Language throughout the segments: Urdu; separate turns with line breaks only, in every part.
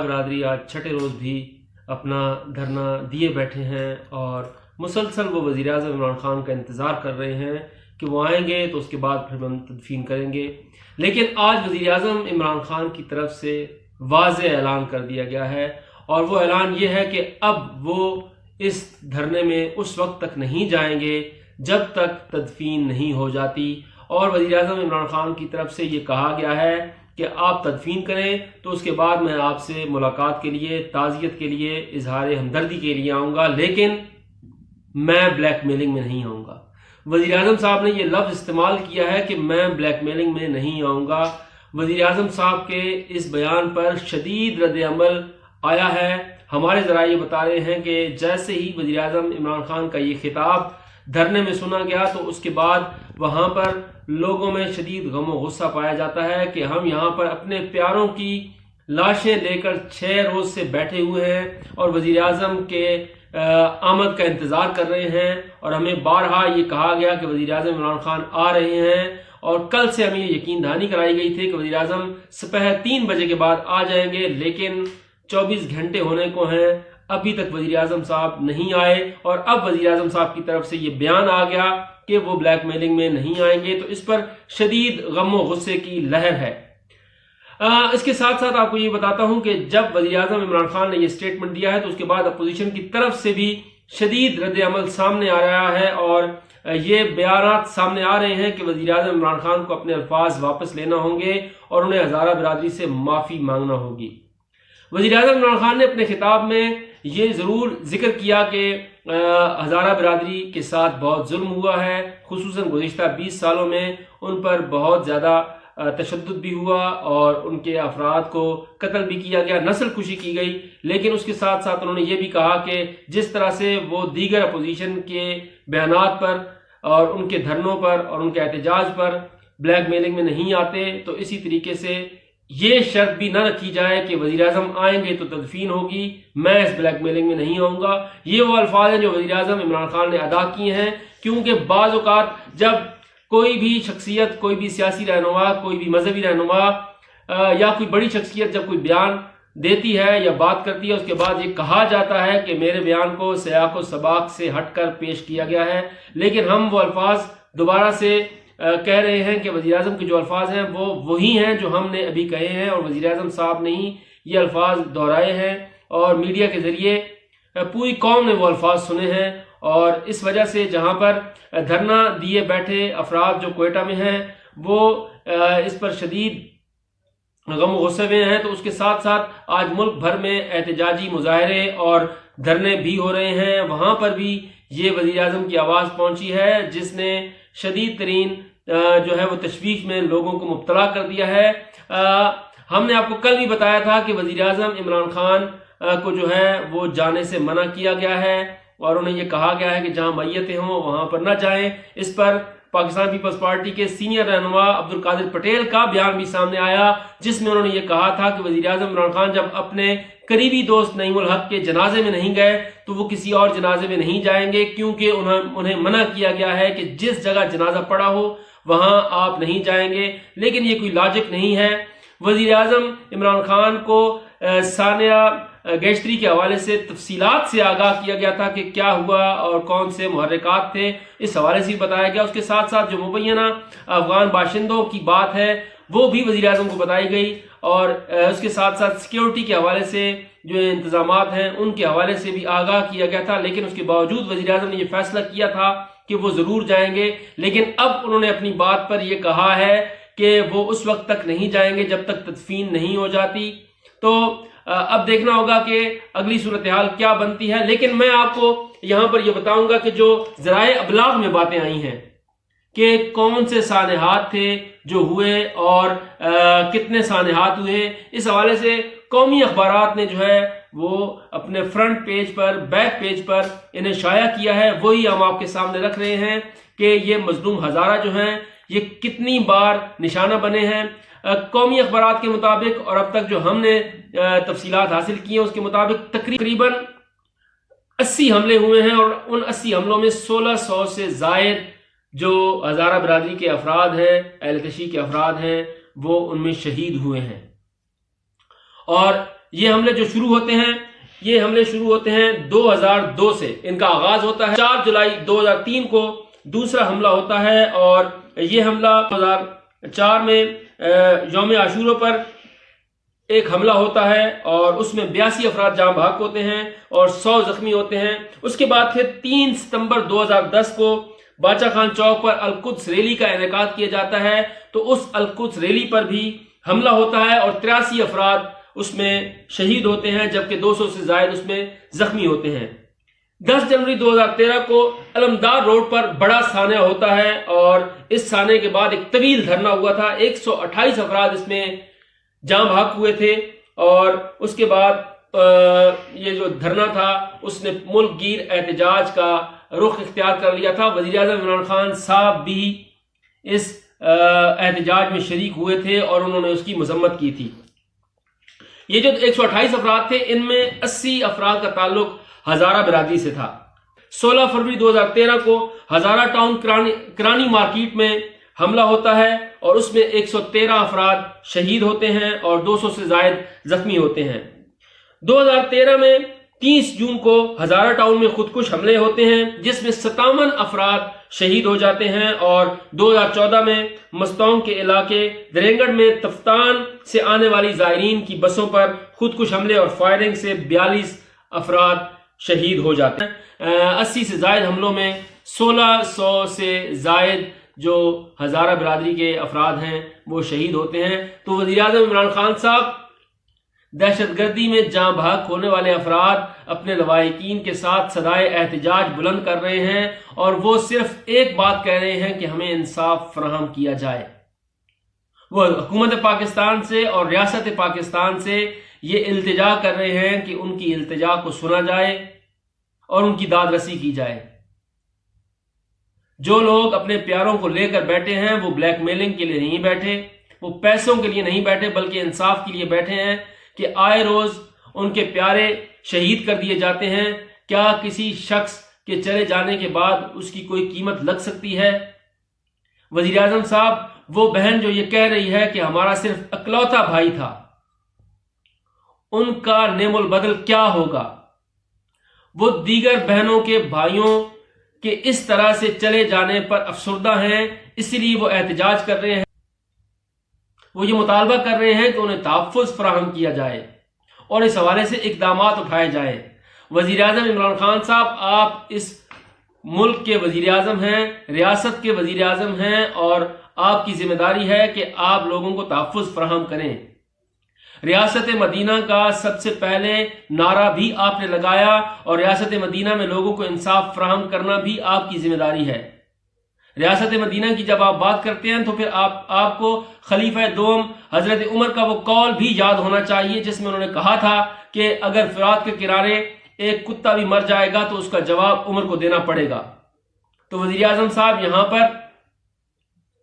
برادری آج چھٹے روز بھی اپنا دھرنا دیے بیٹھے ہیں اور مسلسل وہ وزیر اعظم عمران خان کا انتظار کر رہے ہیں کہ وہ آئیں گے تو اس کے بعد پھر ہم تدفین کریں گے. لیکن آج وزیر اعظم عمران خان کی طرف سے واضح اعلان کر دیا گیا ہے، اور وہ اعلان یہ ہے کہ اب وہ اس دھرنے میں اس وقت تک نہیں جائیں گے جب تک تدفین نہیں ہو جاتی. اور وزیر اعظم عمران خان کی طرف سے یہ کہا گیا ہے کہ آپ تدفین کریں تو اس کے بعد میں آپ سے ملاقات کے لیے، تعزیت کے لیے، اظہار ہمدردی کے لیے آؤں گا، لیکن میں بلیک میلنگ میں نہیں آؤں گا. وزیر اعظم صاحب نے یہ لفظ استعمال کیا ہے کہ میں بلیک میلنگ میں نہیں آؤں گا. وزیر اعظم صاحب کے اس بیان پر شدید رد عمل آیا ہے. ہمارے ذرائع یہ بتا رہے ہیں کہ جیسے ہی وزیر اعظم عمران خان کا یہ خطاب دھرنے میں سنا گیا تو اس کے بعد وہاں پر لوگوں میں شدید غم و غصہ پایا جاتا ہے کہ ہم یہاں پر اپنے پیاروں کی لاشیں لے کر 6 روز سے بیٹھے ہوئے ہیں اور وزیر اعظم کے آمد کا انتظار کر رہے ہیں، اور ہمیں بارہا یہ کہا گیا کہ وزیر اعظم عمران خان آ رہے ہیں، اور کل سے ہمیں یہ یقین دہانی کرائی گئی تھی کہ وزیر اعظم صبح 3 بجے کے بعد آ جائیں گے، لیکن 24 گھنٹے ہونے کو ہیں ابھی تک وزیر اعظم صاحب نہیں آئے. اور اب وزیر اعظم صاحب کی طرف سے یہ بیان آ گیا کہ وہ بلیک میلنگ میں نہیں آئیں گے، تو اس پر شدید غم و غصے کی لہر ہے. اس کے ساتھ ساتھ آپ کو یہ بتاتا ہوں کہ جب وزیر اعظم عمران خان نے یہ سٹیٹمنٹ دیا ہے تو اس کے بعد اپوزیشن کی طرف سے بھی شدید رد عمل سامنے آ رہا ہے، اور یہ بیانات سامنے آ رہے ہیں کہ وزیر اعظم عمران خان کو اپنے الفاظ واپس لینا ہوں گے اور انہیں ہزارہ برادری سے معافی مانگنا ہوگی. وزیر اعظم عمران خان نے اپنے خطاب میں یہ ضرور ذکر کیا کہ ہزارہ برادری کے ساتھ بہت ظلم ہوا ہے، خصوصاً گزشتہ 20 سالوں میں ان پر بہت زیادہ تشدد بھی ہوا اور ان کے افراد کو قتل بھی کیا گیا، نسل کشی کی گئی. لیکن اس کے ساتھ ساتھ انہوں نے یہ بھی کہا کہ جس طرح سے وہ دیگر اپوزیشن کے بیانات پر اور ان کے دھرنوں پر اور ان کے احتجاج پر بلیک میلنگ میں نہیں آتے، تو اسی طریقے سے یہ شرط بھی نہ رکھی جائے کہ وزیر اعظم آئیں گے تو تدفین ہوگی، میں اس بلیک میلنگ میں نہیں آؤں گا. یہ وہ الفاظ ہیں جو وزیر اعظم عمران خان نے ادا کیے ہیں، کیونکہ بعض اوقات جب کوئی بھی شخصیت، کوئی بھی سیاسی رہنما، کوئی بھی مذہبی رہنما یا کوئی بڑی شخصیت جب کوئی بیان دیتی ہے یا بات کرتی ہے، اس کے بعد یہ کہا جاتا ہے کہ میرے بیان کو سیاق و سباق سے ہٹ کر پیش کیا گیا ہے، لیکن ہم وہ الفاظ دوبارہ سے کہہ رہے ہیں کہ وزیر اعظم کے جو الفاظ ہیں وہ وہی ہیں جو ہم نے ابھی کہے ہیں، اور وزیر اعظم صاحب نے ہی یہ الفاظ دہرائے ہیں اور میڈیا کے ذریعے پوری قوم نے وہ الفاظ سنے ہیں. اور اس وجہ سے جہاں پر دھرنا دیے بیٹھے افراد جو کوئٹہ میں ہیں وہ اس پر شدید غم و غصے میں ہیں، تو اس کے ساتھ ساتھ آج ملک بھر میں احتجاجی مظاہرے اور دھرنے بھی ہو رہے ہیں. وہاں پر بھی یہ وزیر اعظم کی آواز پہنچی ہے جس نے شدید ترین جو ہے وہ تشویش میں لوگوں کو مبتلا کر دیا ہے. ہم نے آپ کو کل بھی بتایا تھا کہ وزیر اعظم عمران خان کو جو ہے وہ جانے سے منع کیا گیا ہے، اور انہیں یہ کہا گیا ہے کہ جہاں میتیں ہوں وہاں پر نہ جائیں. اس پر پاکستان پیپلز پارٹی کے سینئر رہنما عبدالقادر پٹیل کا بیان بھی سامنے آیا، جس میں انہوں نے یہ کہا تھا کہ وزیر اعظم عمران خان جب اپنے قریبی دوست نعیم الحق کے جنازے میں نہیں گئے تو وہ کسی اور جنازے میں نہیں جائیں گے، کیونکہ انہیں منع کیا گیا ہے کہ جس جگہ جنازہ پڑا ہو وہاں آپ نہیں جائیں گے. لیکن یہ کوئی لاجک نہیں ہے. وزیر اعظم عمران خان کو ثانیہ گیشتری کے حوالے سے تفصیلات سے آگاہ کیا گیا تھا کہ کیا ہوا اور کون سے محرکات تھے، اس حوالے سے بتایا گیا. اس کے ساتھ ساتھ جو مبینہ افغان باشندوں کی بات ہے وہ بھی وزیر اعظم کو بتائی گئی، اور اس کے ساتھ ساتھ سیکیورٹی کے حوالے سے جو انتظامات ہیں ان کے حوالے سے بھی آگاہ کیا گیا تھا. لیکن اس کے باوجود وزیر اعظم نے یہ فیصلہ کیا تھا کہ وہ ضرور جائیں گے، لیکن اب انہوں نے اپنی بات پر یہ کہا ہے کہ وہ اس وقت تک نہیں جائیں گے جب تک تدفین نہیں ہو جاتی. تو اب دیکھنا ہوگا کہ اگلی صورتحال کیا بنتی ہے. لیکن میں آپ کو یہاں پر یہ بتاؤں گا کہ جو ذرائع ابلاغ میں باتیں آئی ہیں کہ کون سے سانحات تھے جو ہوئے اور کتنے سانحات ہوئے، اس حوالے سے قومی اخبارات نے جو ہے وہ اپنے فرنٹ پیج پر، بیک پیج پر انہیں شائع کیا ہے. وہی ہم آپ کے سامنے رکھ رہے ہیں کہ یہ مظلوم ہزارہ جو ہیں یہ کتنی بار نشانہ بنے ہیں. قومی اخبارات کے مطابق اور اب تک جو ہم نے تفصیلات حاصل کی ہیں اس کے مطابق تقریباً 80 حملے ہوئے ہیں، اور ان 80 حملوں میں 1600 سے زائد جو ہزارہ برادری کے افراد ہیں، اہل تشیع کے افراد ہیں، وہ ان میں شہید ہوئے ہیں. اور یہ حملے جو شروع ہوتے ہیں، یہ حملے شروع ہوتے ہیں 2002 سے، ان کا آغاز ہوتا ہے 4 جولائی 2003 کو دوسرا حملہ ہوتا ہے، اور یہ حملہ 2004 میں یوم عاشورہ پر ایک حملہ ہوتا ہے اور اس میں 82 افراد جاں بحق ہوتے ہیں اور 100 زخمی ہوتے ہیں۔ اس کے بعد پھر 3 ستمبر 2010 کو باچا خان چوک پر القدس ریلی کا انعقاد کیا جاتا ہے، تو اس القدس ریلی پر بھی حملہ ہوتا ہے اور 83 افراد اس میں شہید ہوتے ہیں، جبکہ 200 سے زائد اس میں زخمی ہوتے ہیں۔ 10 جنوری 2013 کو علمدار روڈ پر بڑا سانحہ ہوتا ہے، اور اس سانحے کے بعد ایک طویل دھرنا ہوا تھا، 128 افراد اس میں جاں بحق ہوئے تھے، اور اس کے بعد یہ جو دھرنا تھا اس نے ملک گیر احتجاج کا رخ اختیار کر لیا تھا۔ وزیر اعظم عمران خان صاحب بھی اس احتجاج میں شریک ہوئے تھے اور انہوں نے اس کی مذمت کی تھی۔ یہ جو 128 افراد تھے، ان میں 80 افراد کا تعلق ہزارہ برادری سے تھا۔ 16 فروری 2013 کو ہزارہ ٹاؤن کرانی مارکیٹ میں حملہ ہوتا ہے اور اس میں 113 افراد شہید ہوتے ہیں اور 200 سے زائد زخمی ہوتے ہیں۔ 2013 میں 30 جون کو ہزارہ ٹاؤن میں خودکش حملے ہوتے ہیں جس میں 57 افراد شہید ہو جاتے ہیں، اور 2014 میں مستونگ کے علاقے درینگڑ میں تفتان سے آنے والی زائرین کی بسوں پر خودکش حملے اور فائرنگ سے 42 افراد شہید ہو جاتے ہیں۔ 80 سے زائد حملوں میں 1600 سے زائد جو ہزارہ برادری کے افراد ہیں وہ شہید ہوتے ہیں۔ تو وزیر اعظم عمران خان صاحب دہشت گردی میں جاں بحق ہونے والے افراد اپنے لواحقین کے ساتھ صدائے احتجاج بلند کر رہے ہیں، اور وہ صرف ایک بات کہہ رہے ہیں کہ ہمیں انصاف فراہم کیا جائے۔ وہ حکومت پاکستان سے اور ریاست پاکستان سے یہ التجا کر رہے ہیں کہ ان کی التجا کو سنا جائے اور ان کی داد رسی کی جائے۔ جو لوگ اپنے پیاروں کو لے کر بیٹھے ہیں وہ بلیک میلنگ کے لیے نہیں بیٹھے، وہ پیسوں کے لیے نہیں بیٹھے، بلکہ انصاف کے لیے بیٹھے ہیں کہ آئے روز ان کے پیارے شہید کر دیے جاتے ہیں۔ کیا کسی شخص کے چلے جانے کے بعد اس کی کوئی قیمت لگ سکتی ہے؟ وزیر اعظم صاحب، وہ بہن جو یہ کہہ رہی ہے کہ ہمارا صرف اکلوتا بھائی تھا، ان کا نعم البدل کیا ہوگا؟ وہ دیگر بہنوں کے بھائیوں کے اس طرح سے چلے جانے پر افسردہ ہیں، اس لیے وہ احتجاج کر رہے ہیں، وہ یہ مطالبہ کر رہے ہیں کہ انہیں تحفظ فراہم کیا جائے اور اس حوالے سے اقدامات اٹھائے جائیں۔ وزیر اعظم عمران خان صاحب، آپ اس ملک کے وزیر اعظم ہیں، ریاست کے وزیر اعظم ہیں، اور آپ کی ذمہ داری ہے کہ آپ لوگوں کو تحفظ فراہم کریں۔ ریاست مدینہ کا سب سے پہلے نعرہ بھی آپ نے لگایا، اور ریاست مدینہ میں لوگوں کو انصاف فراہم کرنا بھی آپ کی ذمہ داری ہے۔ ریاست مدینہ کی جب آپ بات کرتے ہیں تو پھر آپ کو خلیفہ دوم حضرت عمر کا وہ قول بھی یاد ہونا چاہیے جس میں انہوں نے کہا تھا کہ اگر فرات کے کنارے ایک کتا بھی مر جائے گا تو اس کا جواب عمر کو دینا پڑے گا۔ تو وزیر اعظم صاحب، یہاں پر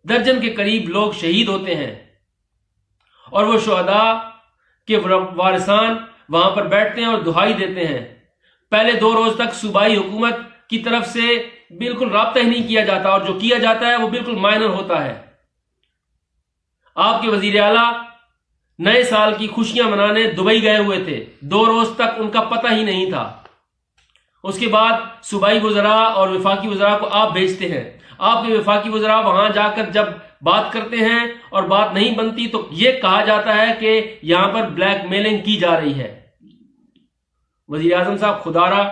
درجن کے قریب لوگ شہید ہوتے ہیں، اور وہ شہداء کے وارثان وہاں پر بیٹھتے ہیں اور دہائی دیتے ہیں۔ پہلے 2 روز تک صوبائی حکومت کی طرف سے بالکل رابطہ ہی نہیں کیا جاتا، اور جو کیا جاتا ہے وہ بالکل مائنر ہوتا ہے۔ آپ کے وزیر اعلیٰ نئے سال کی خوشیاں منانے دبئی گئے ہوئے تھے، 2 روز تک ان کا پتہ ہی نہیں تھا۔ اس کے بعد صوبائی وزراء اور وفاقی وزراء کو آپ بھیجتے ہیں، آپ کے وفاقی وزراء وہاں جا کر جب بات کرتے ہیں اور بات نہیں بنتی تو یہ کہا جاتا ہے کہ یہاں پر بلیک میلنگ کی جا رہی ہے۔ وزیر اعظم صاحب، خدا را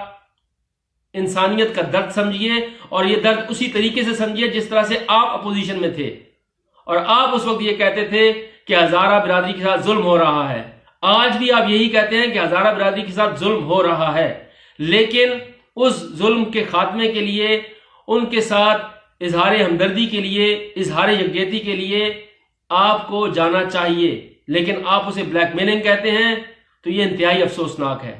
انسانیت کا درد سمجھیے، اور یہ درد اسی طریقے سے سمجھیے جس طرح سے آپ اپوزیشن میں تھے، اور آپ اس وقت یہ کہتے تھے کہ ہزارہ برادری کے ساتھ ظلم ہو رہا ہے۔ آج بھی آپ یہی کہتے ہیں کہ ہزارہ برادری کے ساتھ ظلم ہو رہا ہے، لیکن اس ظلم کے خاتمے کے لیے، ان کے ساتھ اظہار ہمدردی کے لیے، اظہار یکجہتی کے لیے آپ کو جانا چاہیے، لیکن آپ اسے بلیک میلنگ کہتے ہیں، تو یہ انتہائی افسوسناک ہے۔